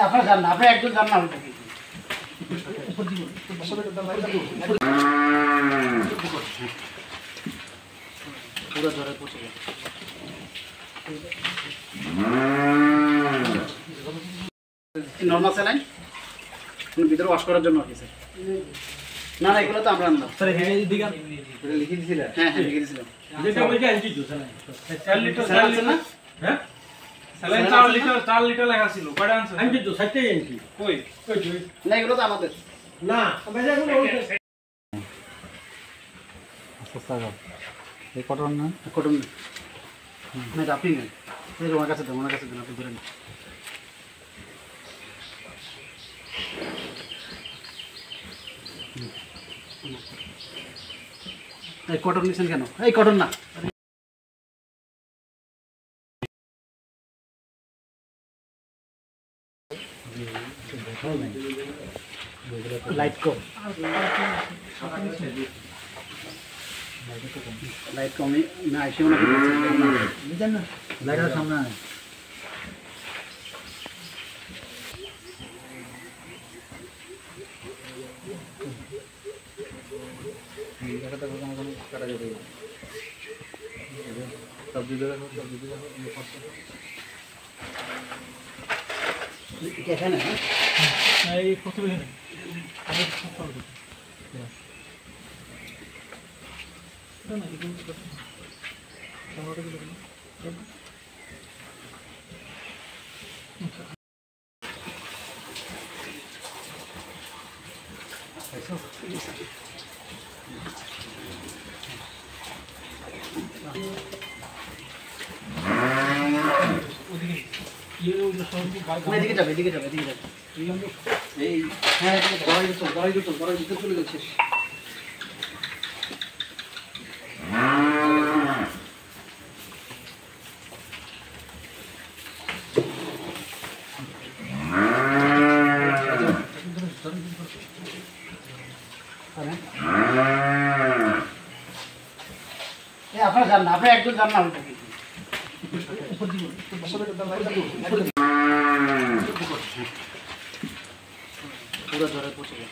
আপনার যান না, আপনি একজন যান না। পুরো ধরে পৌঁছে গেল। নর্মাল স্যালাইন ভিতরে ওয়াশ করার জন্য আর কি স্যার। না না এগুলো তো আমরা আনলাম স্যার। এখানে লিখে দিয়েছিলেন? হ্যাঁ হ্যাঁ লিখে দিয়েছিলাম। যেটা ওই যে আনছি তো স্যালাইন 4 লিটার স্যালাইন না? হ্যাঁ স্যালাইন 4 লিটার লেখা ছিল। কয়টা আনছো? আনছি তো 60টাই আনছি। কই কই না এগুলো তো আমাদের না ভাইয়া এগুলো আচ্ছা স্যার এই কটন না কটন না এটা আপনি নেন। এই ওনার কাছে দেন, ওনার কাছে দেন, আপনি ধরে নিন। এই কটন নিছেন কেন? এই কটন না লাইট কম, লাইট কমই না এসেও না বুঝলেন না লাইটের সামনে আয়। এখানে এই কত এখানে আমি সব এদিকে যাবে, এদিকে যাবে, এদিকে যাবে। এই হ্যাঁ গড়াই ভিতর চলে যাচ্ছে। আপনার যান না, আপনি একজন যান না। পুরো ধরে পৌঁছে গেল।